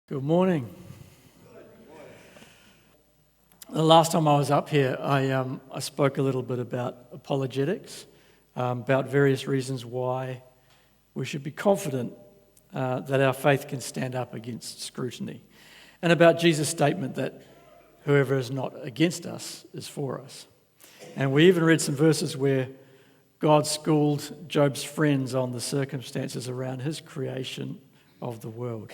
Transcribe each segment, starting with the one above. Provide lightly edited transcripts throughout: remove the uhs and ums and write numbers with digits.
Good morning. The last time I was up here, I spoke a little bit about apologetics, about various reasons why we should be confident that our faith can stand up against scrutiny, and about Jesus' statement that whoever is not against us is for us. And we even read some verses where God schooled Job's friends on the circumstances around his creation of the world.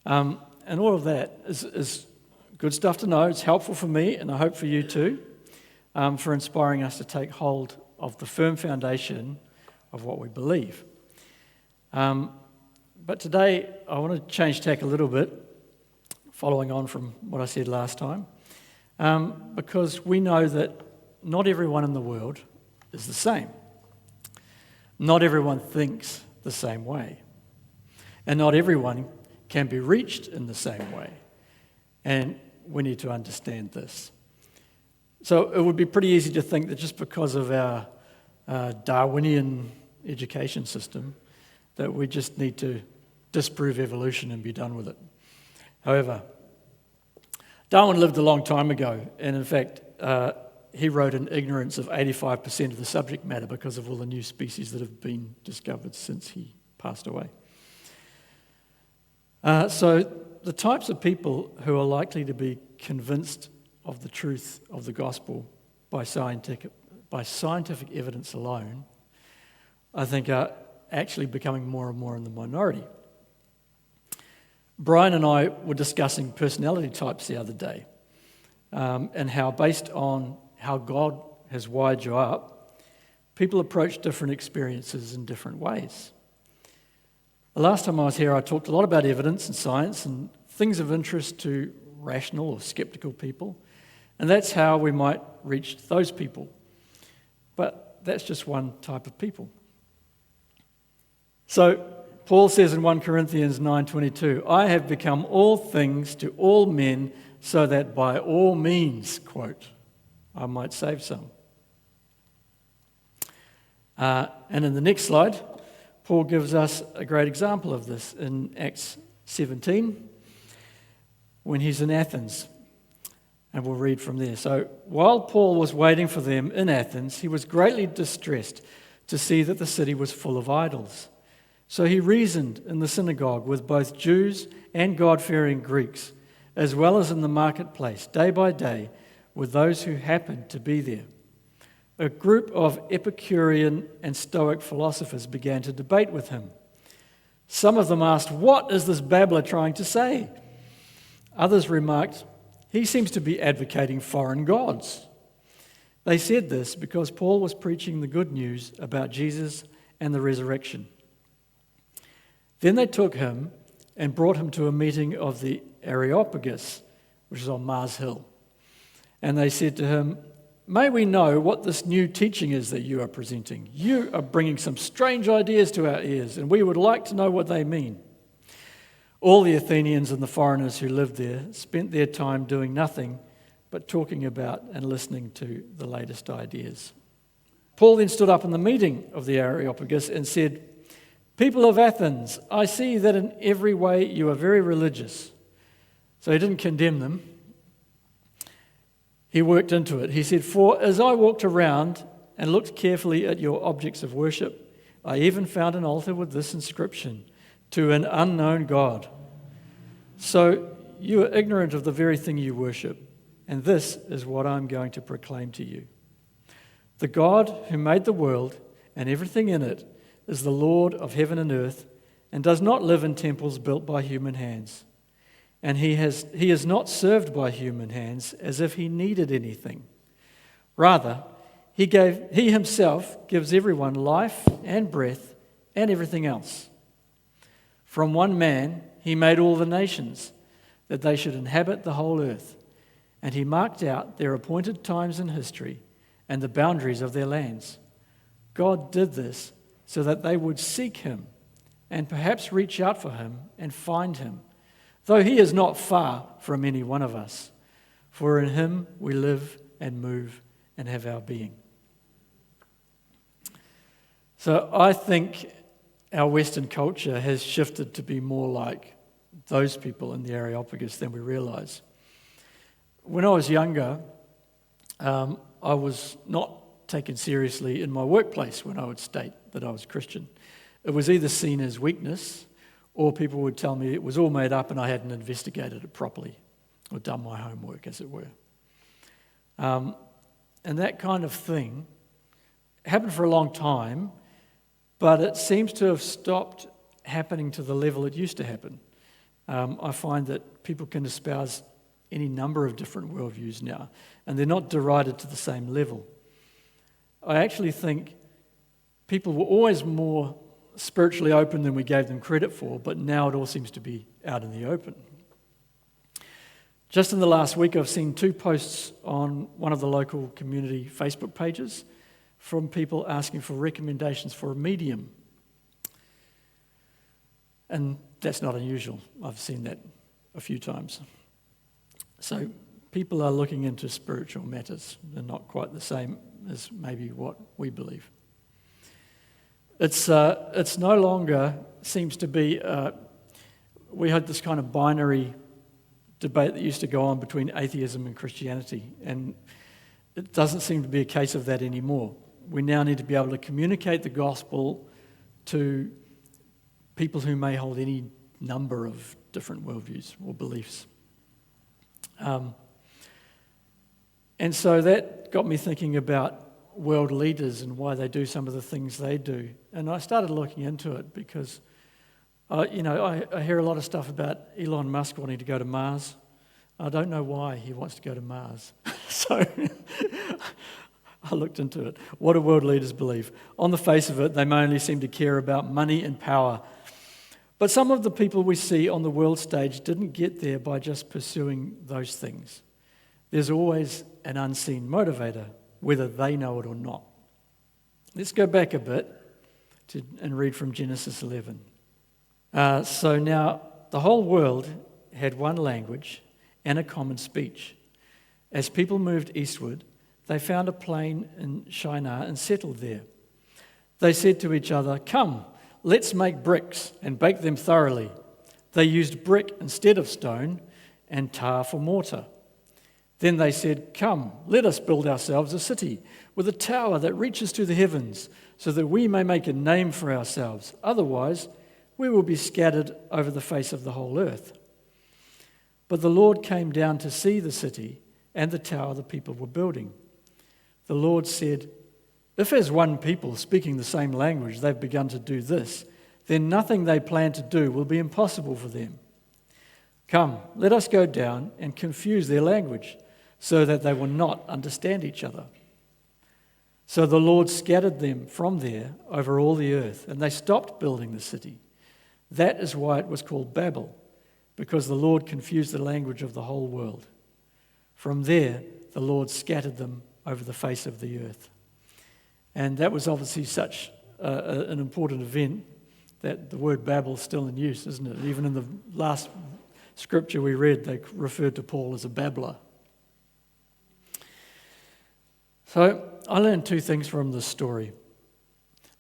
And all of that is good stuff to know. It's helpful for me, and I hope for you too, for inspiring us to take hold of the firm foundation of what we believe. But today, I want to change tack a little bit, following on from what I said last time, because we know that not everyone in the world is the same. Not everyone thinks the same way. And not everyone can be reached in the same way. And we need to understand this. So it would be pretty easy to think that just because of our Darwinian education system, that we just need to disprove evolution and be done with it. However, Darwin lived a long time ago, and in fact, he wrote in ignorance of 85% of the subject matter because of all the new species that have been discovered since he passed away. So the types of people who are likely to be convinced of the truth of the gospel by scientific evidence alone, I think are actually becoming more and more in the minority. Brian and I were discussing personality types the other day, and how based on how God has wired you up, people approach different experiences in different ways. The last time I was here, I talked a lot about evidence and science and things of interest to rational or skeptical people, and that's how we might reach those people. But that's just one type of people. So Paul says in 1 Corinthians 9:22, I have become all things to all men so that by all means, quote, I might save some. And in the next slide, Paul gives us a great example of this in Acts 17 when he's in Athens. And we'll read from there. So while Paul was waiting for them in Athens, he was greatly distressed to see that the city was full of idols. So he reasoned in the synagogue with both Jews and God-fearing Greeks, as well as in the marketplace, day by day, with those who happened to be there. A group of Epicurean and Stoic philosophers began to debate with him. Some of them asked, what is this babbler trying to say? Others remarked, he seems to be advocating foreign gods. They said this because Paul was preaching the good news about Jesus and the resurrection. Then they took him and brought him to a meeting of the Areopagus, which is on Mars Hill. And they said to him, may we know what this new teaching is that you are presenting? You are bringing some strange ideas to our ears, and we would like to know what they mean. All the Athenians and the foreigners who lived there spent their time doing nothing but talking about and listening to the latest ideas. Paul then stood up in the meeting of the Areopagus and said, people of Athens, I see that in every way you are very religious. So he didn't condemn them. He worked into it. He said, for as I walked around and looked carefully at your objects of worship, I even found an altar with this inscription, to an unknown God. So you are ignorant of the very thing you worship, and this is what I'm going to proclaim to you. The God who made the world and everything in it is the Lord of heaven and earth, and does not live in temples built by human hands. And he is not served by human hands as if he needed anything. Rather, he himself gives everyone life and breath and everything else. From one man he made all the nations, that they should inhabit the whole earth. And he marked out their appointed times in history and the boundaries of their lands. God did this so that they would seek him and perhaps reach out for him and find him, though he is not far from any one of us. For in him we live and move and have our being. So I think our Western culture has shifted to be more like those people in the Areopagus than we realise. When I was younger, I was not taken seriously in my workplace when I would state that I was Christian. It was either seen as weakness, or people would tell me it was all made up and I hadn't investigated it properly, or done my homework, as it were. And that kind of thing happened for a long time, but it seems to have stopped happening to the level it used to happen. I find that people can espouse any number of different worldviews now, and they're not derided to the same level. I actually think people were always more spiritually open than we gave them credit for, but now it all seems to be out in the open. Just in the last week, I've seen 2 posts on one of the local community Facebook pages from people asking for recommendations for a medium. And that's not unusual. I've seen that a few times. So people are looking into spiritual matters. They're not quite the same as maybe what we believe. It's no longer seems to be, we had this kind of binary debate that used to go on between atheism and Christianity, and it doesn't seem to be a case of that anymore. We now need to be able to communicate the gospel to people who may hold any number of different worldviews or beliefs. And so that got me thinking about world leaders and why they do some of the things they do. And I started looking into it because, I hear a lot of stuff about Elon Musk wanting to go to Mars. I don't know why he wants to go to Mars. So I looked into it. What do world leaders believe? On the face of it, they mainly seem to care about money and power. But some of the people we see on the world stage didn't get there by just pursuing those things. There's always an unseen motivator, whether they know it or not. Let's go back a bit and read from Genesis 11. So now the whole world had one language and a common speech. As people moved eastward, they found a plain in Shinar and settled there. They said to each other, "Come, let's make bricks and bake them thoroughly." They used brick instead of stone and tar for mortar. Then they said, "Come, let us build ourselves a city with a tower that reaches to the heavens, so that we may make a name for ourselves. Otherwise, we will be scattered over the face of the whole earth." But the Lord came down to see the city and the tower the people were building. The Lord said, "If as one people speaking the same language they've begun to do this, then nothing they plan to do will be impossible for them. Come, let us go down and confuse their language, so that they will not understand each other." So the Lord scattered them from there over all the earth, and they stopped building the city. That is why it was called Babel, because the Lord confused the language of the whole world. From there, the Lord scattered them over the face of the earth. And that was obviously such an important event that the word Babel is still in use, isn't it? Even in the last scripture we read, they referred to Paul as a babbler. So I learned 2 things from this story.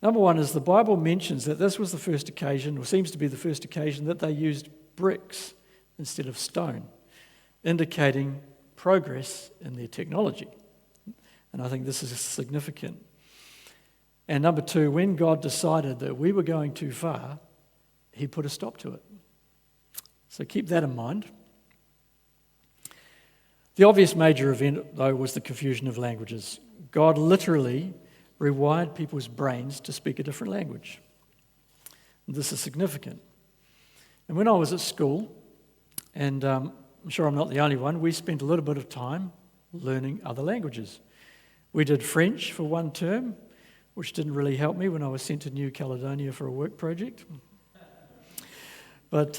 Number one is the Bible mentions that this was the first occasion, or seems to be the first occasion, that they used bricks instead of stone, indicating progress in their technology. And I think this is significant. And number 2, when God decided that we were going too far, he put a stop to it. So keep that in mind. The obvious major event, though, was the confusion of languages. God literally rewired people's brains to speak a different language. And this is significant. And when I was at school, and I'm sure I'm not the only one, we spent a little bit of time learning other languages. We did French for 1 term, which didn't really help me when I was sent to New Caledonia for a work project. But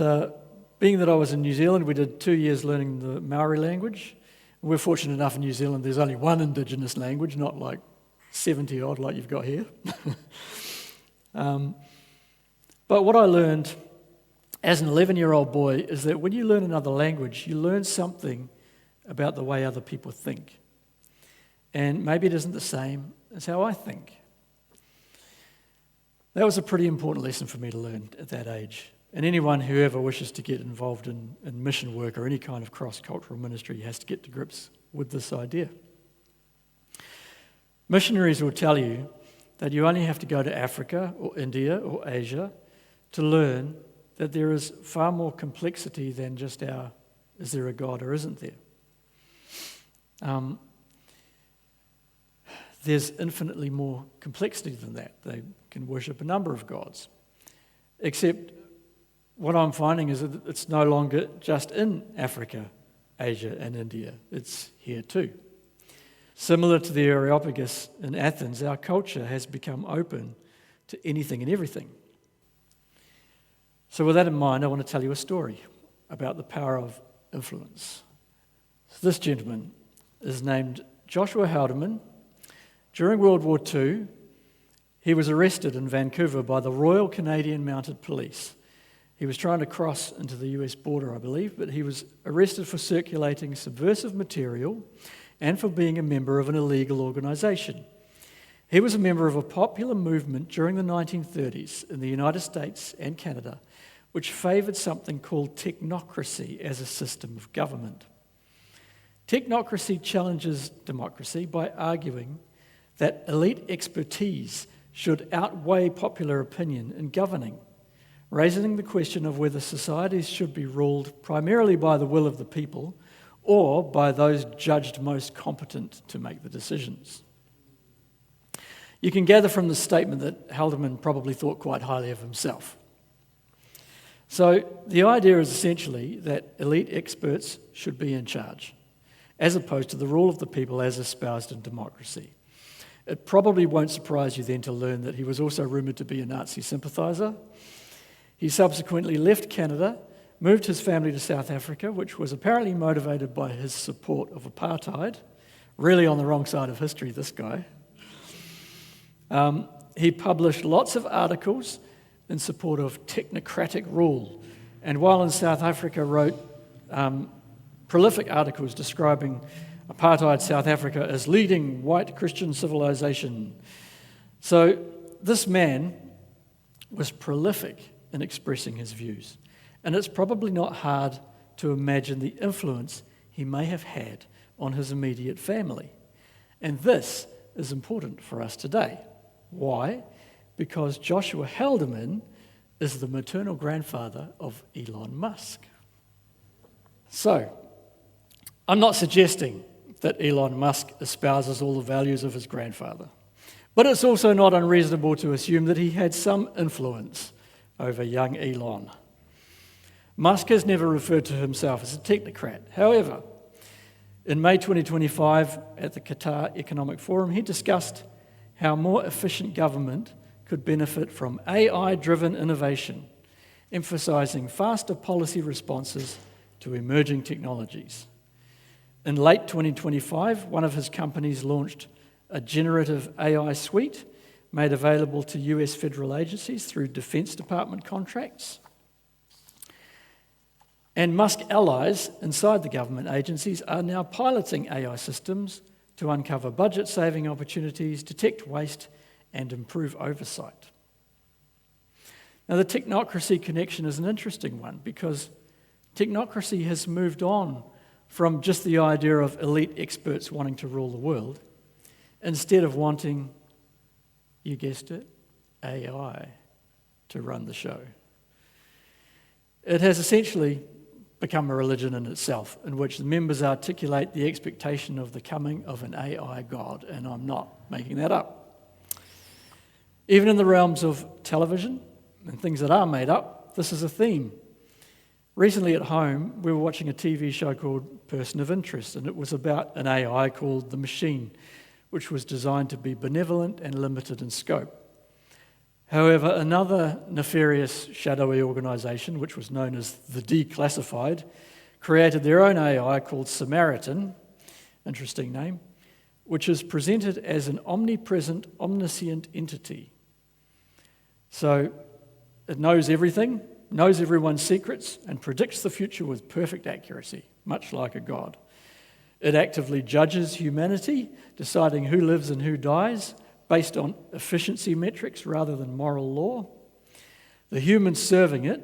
being that I was in New Zealand, we did 2 years learning the Maori language. We're fortunate enough in New Zealand, there's only one indigenous language, not like 70 odd like you've got here. But what I learned as an 11-year-old boy is that when you learn another language, you learn something about the way other people think. And maybe it isn't the same as how I think. That was a pretty important lesson for me to learn at that age. And anyone who ever wishes to get involved in mission work or any kind of cross-cultural ministry has to get to grips with this idea. Missionaries will tell you that you only have to go to Africa or India or Asia to learn that there is far more complexity than just is there a God or isn't there? There's infinitely more complexity than that. They can worship a number of gods. Except what I'm finding is that it's no longer just in Africa, Asia, and India. It's here too. Similar to the Areopagus in Athens, our culture has become open to anything and everything. So with that in mind, I want to tell you a story about the power of influence. So this gentleman is named Joshua Haldeman. During World War II, he was arrested in Vancouver by the Royal Canadian Mounted Police. He was trying to cross into the US border, I believe, but he was arrested for circulating subversive material and for being a member of an illegal organisation. He was a member of a popular movement during the 1930s in the United States and Canada, which favoured something called technocracy as a system of government. Technocracy challenges democracy by arguing that elite expertise should outweigh popular opinion in governing, raising the question of whether societies should be ruled primarily by the will of the people or by those judged most competent to make the decisions. You can gather from the statement that Haldeman probably thought quite highly of himself. So the idea is essentially that elite experts should be in charge, as opposed to the rule of the people as espoused in democracy. It probably won't surprise you then to learn that he was also rumoured to be a Nazi sympathiser. He subsequently left Canada, moved his family to South Africa, which was apparently motivated by his support of apartheid. Really on the wrong side of history, this guy. He published lots of articles in support of technocratic rule, and while in South Africa wrote prolific articles describing apartheid South Africa as leading white Christian civilization. So this man was prolific in expressing his views, and it's probably not hard to imagine the influence he may have had on his immediate family. And this is important for us today. Why? Because Joshua Haldeman is the maternal grandfather of Elon Musk. So, I'm not suggesting that Elon Musk espouses all the values of his grandfather, but it's also not unreasonable to assume that he had some influence over young Elon. Musk has never referred to himself as a technocrat. However, in May 2025 at the Qatar Economic Forum, he discussed how more efficient government could benefit from AI-driven innovation, emphasising faster policy responses to emerging technologies. In late 2025, one of his companies launched a generative AI suite made available to US federal agencies through Defence Department contracts. And Musk allies inside the government agencies are now piloting AI systems to uncover budget-saving opportunities, detect waste, and improve oversight. Now, the technocracy connection is an interesting one because technocracy has moved on from just the idea of elite experts wanting to rule the world, instead of wanting, you guessed it, AI to run the show. It has essentially become a religion in itself, in which the members articulate the expectation of the coming of an AI god, and I'm not making that up. Even in the realms of television and things that are made up, this is a theme. Recently at home, we were watching a TV show called Person of Interest, and it was about an AI called The Machine, which was designed to be benevolent and limited in scope. However, another nefarious, shadowy organisation, which was known as the Declassified, created their own AI called Samaritan, interesting name, which is presented as an omnipresent, omniscient entity. So it knows everything, knows everyone's secrets, and predicts the future with perfect accuracy, much like a god. It actively judges humanity, deciding who lives and who dies, based on efficiency metrics rather than moral law. The humans serving it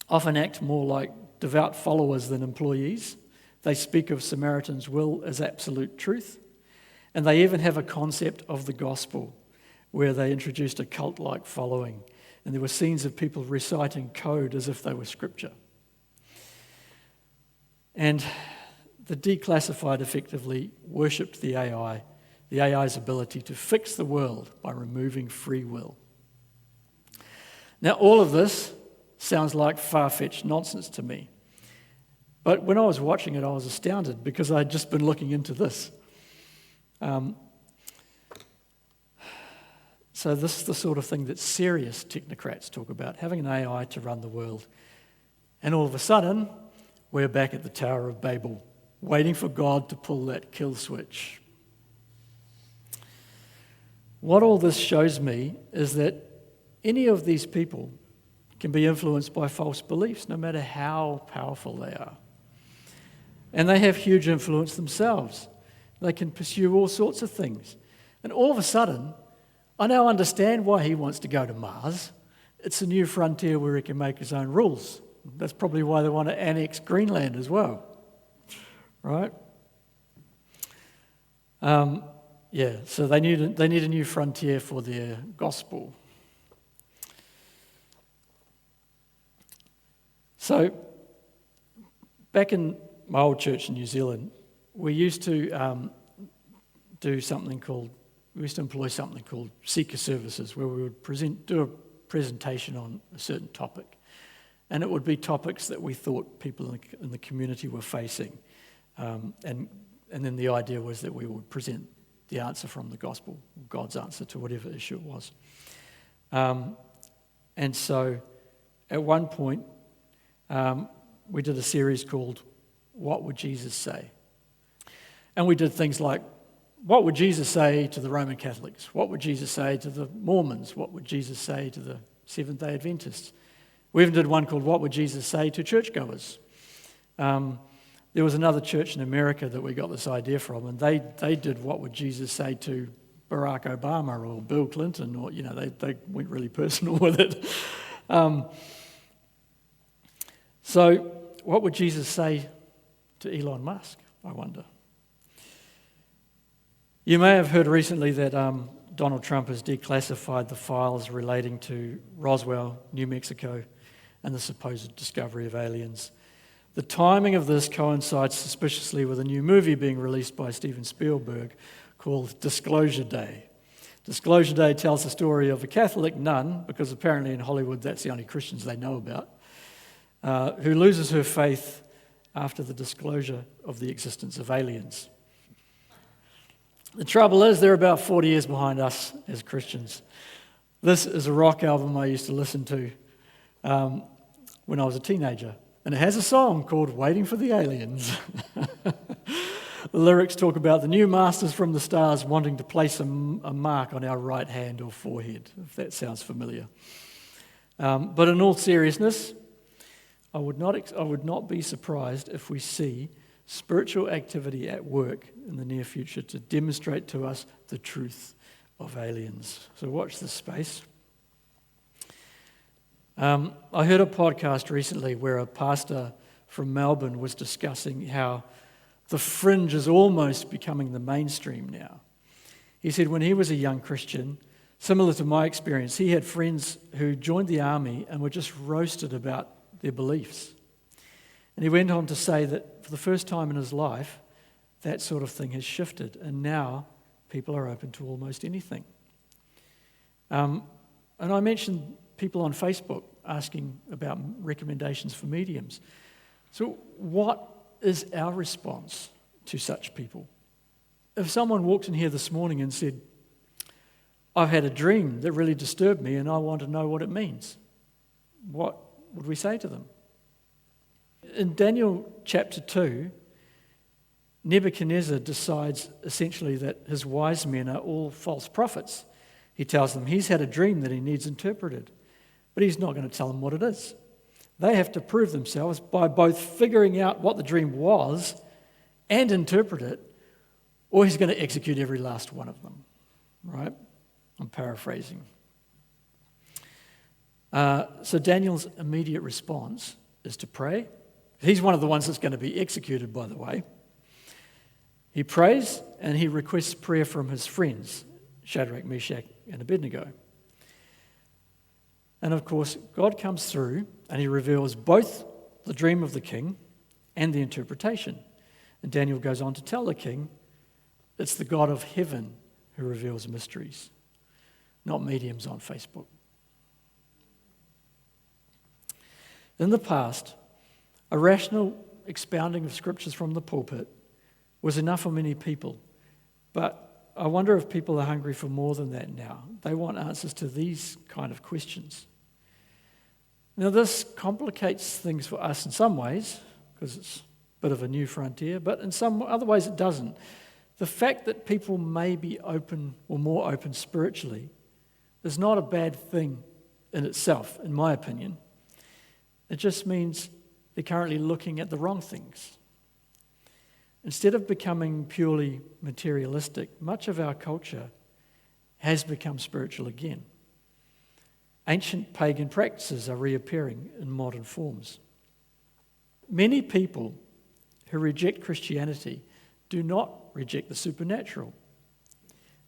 often act more like devout followers than employees. They speak of Samaritan's will as absolute truth. And they even have a concept of the gospel where they introduced a cult-like following. And there were scenes of people reciting code as if they were scripture. And the declassified effectively worshipped the AI's ability to fix the world by removing free will. Now, all of this sounds like far-fetched nonsense to me. But when I was watching it, I was astounded because I'd just been looking into this. So this is the sort of thing that serious technocrats talk about, having an AI to run the world. And all of a sudden, we're back at the Tower of Babel, waiting for God to pull that kill switch. What all this shows me is that any of these people can be influenced by false beliefs, no matter how powerful they are. And they have huge influence themselves. They can pursue all sorts of things. And all of a sudden, I now understand why he wants to go to Mars. It's a new frontier where he can make his own rules. That's probably why they want to annex Greenland as well. Right? So they need a new frontier for their gospel. So, back in my old church in New Zealand, we used to employ something called seeker services, where we would do a presentation on a certain topic. And it would be topics that we thought people in the community were facing. And then the idea was that we would present the answer from the gospel, God's answer to whatever issue it was. And so at one point, we did a series called What Would Jesus Say? And we did things like, what would Jesus say to the Roman Catholics? What would Jesus say to the Mormons? What would Jesus say to the Seventh-day Adventists? We even did one called What Would Jesus Say to Churchgoers? There was another church in America that we got this idea from, and they did What Would Jesus Say to Barack Obama or Bill Clinton, or, they went really personal with it. So what would Jesus say to Elon Musk, I wonder? You may have heard recently that Donald Trump has declassified the files relating to Roswell, New Mexico, and the supposed discovery of aliens. The timing of this coincides suspiciously with a new movie being released by Steven Spielberg called Disclosure Day. Disclosure Day tells the story of a Catholic nun, because apparently in Hollywood that's the only Christians they know about, who loses her faith after the disclosure of the existence of aliens. The trouble is, they're about 40 years behind us as Christians. This is a rock album I used to listen to when I was a teenager, and it has a song called Waiting for the Aliens. The lyrics talk about the new masters from the stars wanting to place a mark on our right hand or forehead, if that sounds familiar. But in all seriousness, I would not be surprised if we see spiritual activity at work in the near future to demonstrate to us the truth of aliens. So watch this space. I heard a podcast recently where a pastor from Melbourne was discussing how the fringe is almost becoming the mainstream now. He said when he was a young Christian, similar to my experience, he had friends who joined the army and were just roasted about their beliefs. And he went on to say that for the first time in his life, that sort of thing has shifted, and now people are open to almost anything. And I mentioned people on Facebook asking about recommendations for mediums. So what is our response to such people? If someone walked in here this morning and said, I've had a dream that really disturbed me and I want to know what it means, what would we say to them? In Daniel chapter 2, Nebuchadnezzar decides essentially that his wise men are all false prophets. He tells them he's had a dream that he needs interpreted, but he's not going to tell them what it is. They have to prove themselves by both figuring out what the dream was and interpret it, or he's going to execute every last one of them. Right? I'm paraphrasing. So Daniel's immediate response is to pray. He's one of the ones that's going to be executed, by the way. He prays and he requests prayer from his friends, Shadrach, Meshach, and Abednego. And of course, God comes through and he reveals both the dream of the king and the interpretation. And Daniel goes on to tell the king, it's the God of heaven who reveals mysteries, not mediums on Facebook. In the past, a rational expounding of scriptures from the pulpit was enough for many people. But I wonder if people are hungry for more than that now. They want answers to these kind of questions. Now, this complicates things for us in some ways, because it's a bit of a new frontier, but in some other ways it doesn't. The fact that people may be open or more open spiritually is not a bad thing in itself, in my opinion. It just means they're currently looking at the wrong things. Instead of becoming purely materialistic, much of our culture has become spiritual again. Ancient pagan practices are reappearing in modern forms. Many people who reject Christianity do not reject the supernatural.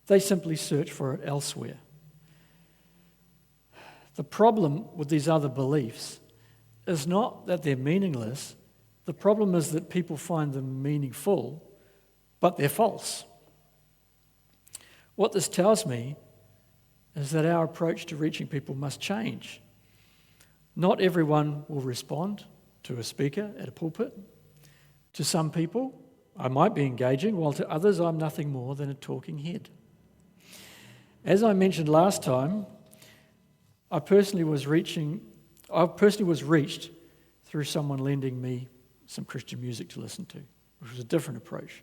They simply search for it elsewhere. The problem with these other beliefs is not that they're meaningless. The problem is that people find them meaningful, but they're false. What this tells me is that our approach to reaching people must change. Not everyone will respond to a speaker at a pulpit. To some people, I might be engaging, while to others, I'm nothing more than a talking head. As I mentioned last time, I personally was reached through someone lending me some Christian music to listen to, which was a different approach.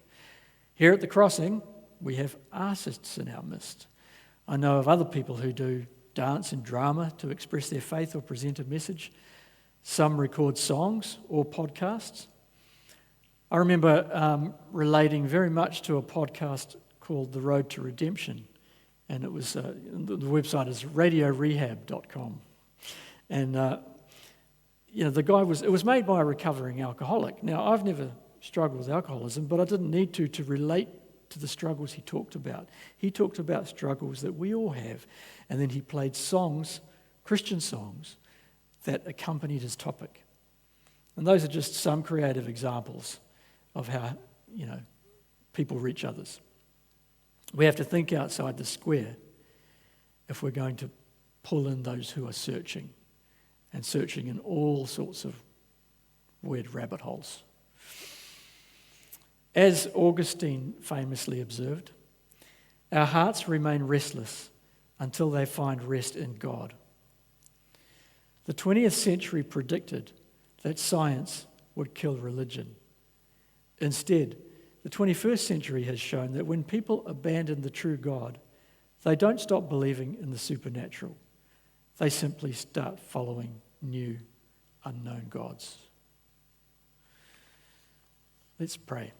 Here at the Crossing, we have artists in our midst. I know of other people who do dance and drama to express their faith or present a message. Some record songs or podcasts. I remember relating very much to a podcast called The Road to Redemption, and it was the website is radiorehab.com. And the guy it was made by a recovering alcoholic. Now, I've never struggled with alcoholism, but I didn't need to relate to the struggles he talked about. He talked about struggles that we all have, and then he played songs, Christian songs, that accompanied his topic. And those are just some creative examples of how, people reach others. We have to think outside the square if we're going to pull in those who are searching, and searching in all sorts of weird rabbit holes. As Augustine famously observed, our hearts remain restless until they find rest in God. The 20th century predicted that science would kill religion. Instead, the 21st century has shown that when people abandon the true God, they don't stop believing in the supernatural. They simply start following new, unknown gods. Let's pray.